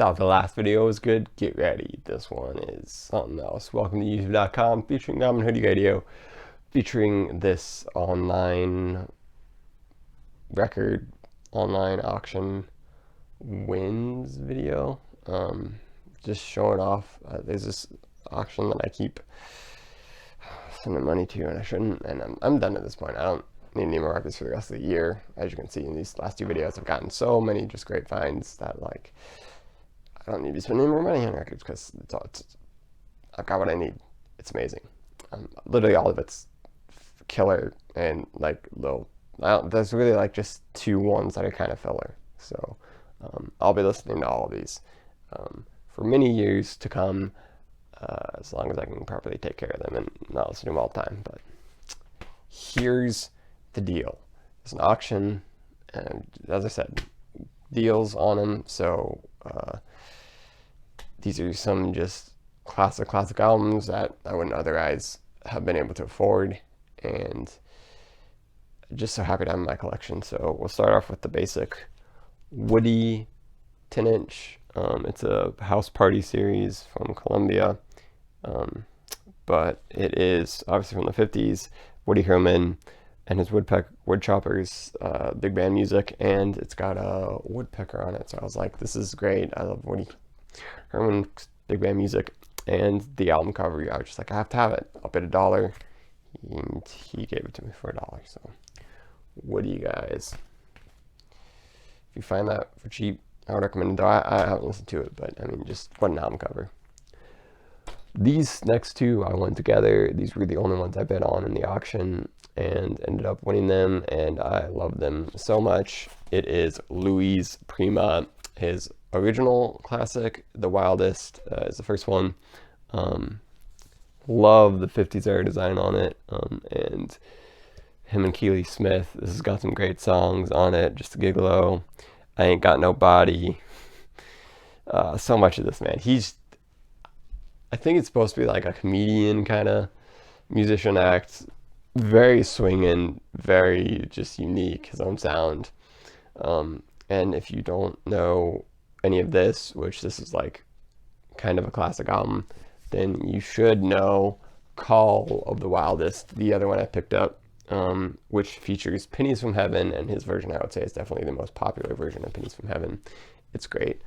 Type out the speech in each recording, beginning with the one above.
Thought the last video was good. Get ready. This one is something else. Welcome to YouTube.com featuring Ramen Hoodie Radio, featuring this online record, online auction wins video. Just showing off. There's this auction that I keep sending money to, and I shouldn't. And I'm done at this point. I don't need any more records for the rest of the year. As you can see in these last two videos, I've gotten so many just great finds that like I don't need to spend any more money on records because I've got what I need. It's amazing. Literally all of it's killer and like little. There's really like just two ones that are kind of filler. So I'll be listening to all of these for many years to come, as long as I can properly take care of them and not listen to them all the time. But here's the deal. It's an auction, and as I said, deals on them. So these are some just classic albums that I wouldn't otherwise have been able to afford, and just so happy to have in my collection. So we'll start off with the basic Woody 10-inch. It's a house party series from Columbia, but it is obviously from the 50s. Woody Herman and his woodchoppers, big band music, and it's got a woodpecker on it. So I was like, this is great. I love Woody Herman, big band music, and the album cover. I was just like, I have to have it. I'll bid $1, and he gave it to me for $1. So Woody, guys, if you find that for cheap, I would recommend it. Though I haven't listened to it, but I mean, just what an album cover. These next two I won together. These were the only ones I bid on in the auction and ended up winning them, and I love them so much. It is Louis Prima. His original classic, The Wildest, is the first one. Love the 50s era design on it, and him and Keely Smith. This has got some great songs on it. Just a Gigolo, I Ain't Got No Body. So much of this, man. I think it's supposed to be like a comedian kind of musician act. Very swinging, very just unique, his own sound. And if you don't know any of this, which this is like kind of a classic album, then you should know Call of the Wildest, the other one I picked up, which features Pennies from Heaven, and his version I would say is definitely the most popular version of Pennies from Heaven. It's great.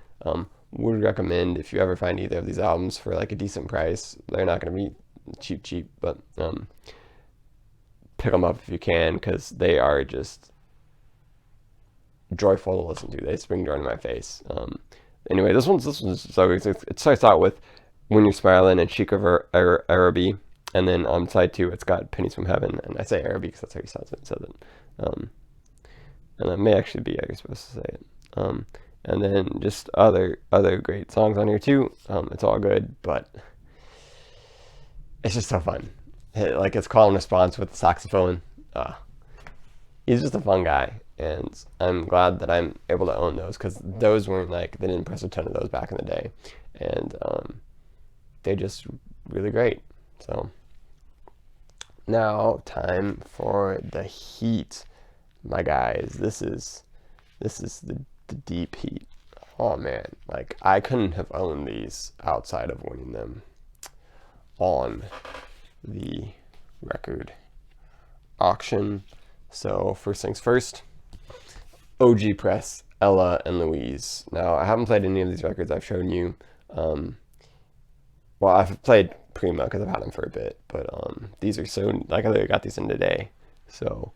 Would recommend if you ever find either of these albums for like a decent price. They're not going to be cheap, but pick them up if you can, because they are just joyful to listen to. They spring joy to my face. Anyway, this one's so it starts out with When You're Smiling and Chic of Araby, and then on side 2 it's got Pennies from Heaven, and I say Araby because that's how he says it. And that may actually be how you're supposed to say it. And then just other great songs on here too. It's all good, but it's just so fun. Like, it's call and response with the saxophone. He's just a fun guy, and I'm glad that I'm able to own those, because those weren't like, they didn't press a ton of those back in the day, and they're just really great. So now time for the heat, my guys. This is the deep heat. Oh man, like I couldn't have owned these outside of winning them on the record auction. So first things first, OG Press, Ella and Louise. Now I haven't played any of these records I've shown you. Well, I've played Prima because I've had them for a bit, but these are so, like, I literally got these in today. So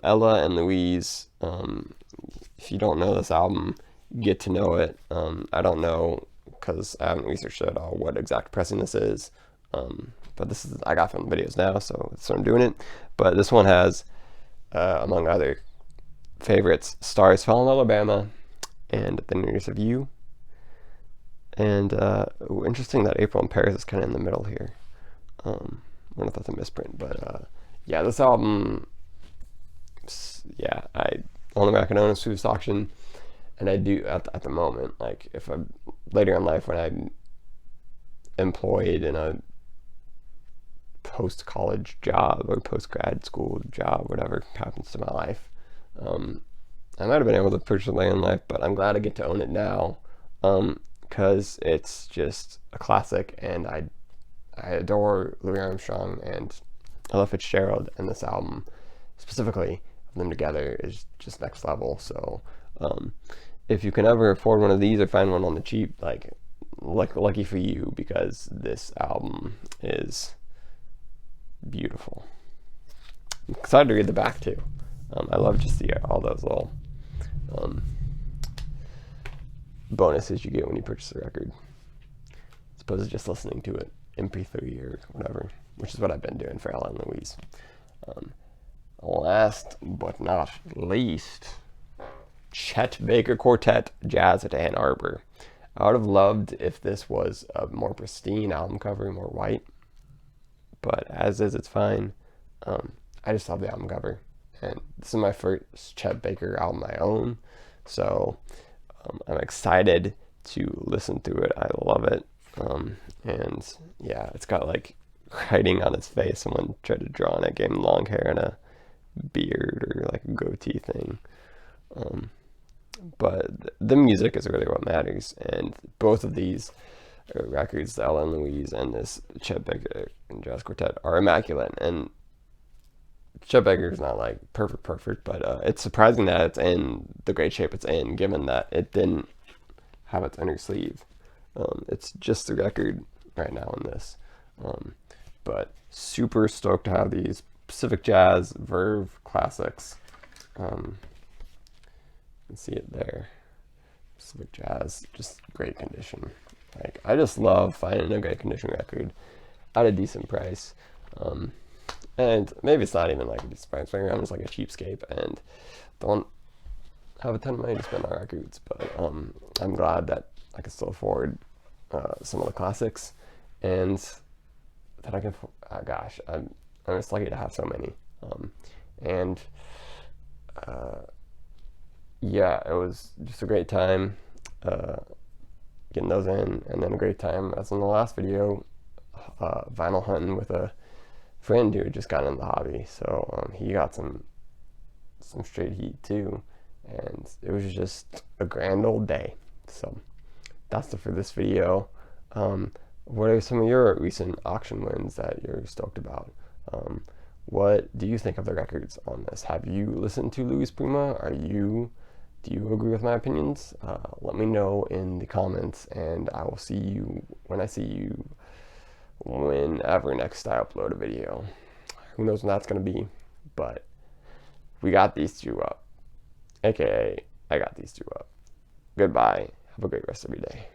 Ella and Louise, if you don't know this album, get to know it. I don't know, because I haven't researched at all what exact pressing this is, but this is, I got from the videos now, so I'm doing it. But this one has, among other favorites, Stars Fall in Alabama and The Nearest of You. And interesting that April in Paris is kind of in the middle here. I don't know if that's a misprint, but yeah, this album, yeah, I only I can own is through this auction, and I do at the moment. Like, if I'm later in life when I'm employed in a post-college job or post-grad school job, whatever happens to my life, I might have been able to purchase it later in life, but I'm glad I get to own it now. because it's just a classic, and I adore Louis Armstrong and Ella Fitzgerald, and this album specifically of them together is just next level. So if you can ever afford one of these or find one on the cheap, like lucky for you, because this album is beautiful. I'm excited to read the back too. I love just all those little bonuses you get when you purchase a record, as opposed to just listening to it MP3 or whatever, which is what I've been doing for Ella and Louise. Last but not least, Chet Baker Quartet, Jazz at Ann Arbor. I would have loved if this was a more pristine album cover, more white, but as is, it's fine. I just love the album cover, and this is my first Chet Baker album I own, so I'm excited to listen to it. I love it. And yeah, it's got like writing on his face. Someone tried to draw on it, gave him long hair and a beard or like a goatee thing. But the music is really what matters, and both of these records, the Ella and Louise and this Chet Baker and Jazz Quartet, are immaculate. And Chet Baker is not like perfect, but it's surprising that it's in the great shape it's in, given that it didn't have its inner sleeve. It's just the record right now in this. But super stoked to have these Pacific Jazz Verve classics. You can see it there. Pacific Jazz, just great condition. Like, I just love finding a great condition record at a decent price. And maybe it's not even like a decent price. Maybe I'm just like a cheapskate and don't have a ton of money to spend on records. But I'm glad that I can still afford some of the classics, and that I can. Gosh, I'm just lucky to have so many. Yeah, it was just a great time getting those in, and then a great time, as in the last video, vinyl hunting with a friend who had just gotten into the hobby. So he got some straight heat too, and it was just a grand old day. So that's it for this video. What are some of your recent auction wins that you're stoked about? What do you think of the records on this? Have you listened to Louis Prima? Do you agree with my opinions? Let me know in the comments, and I will see you when I see you whenever next I upload a video. Who knows when that's going to be, but we got these two up. AKA, I got these two up. Goodbye. Have a great rest of your day.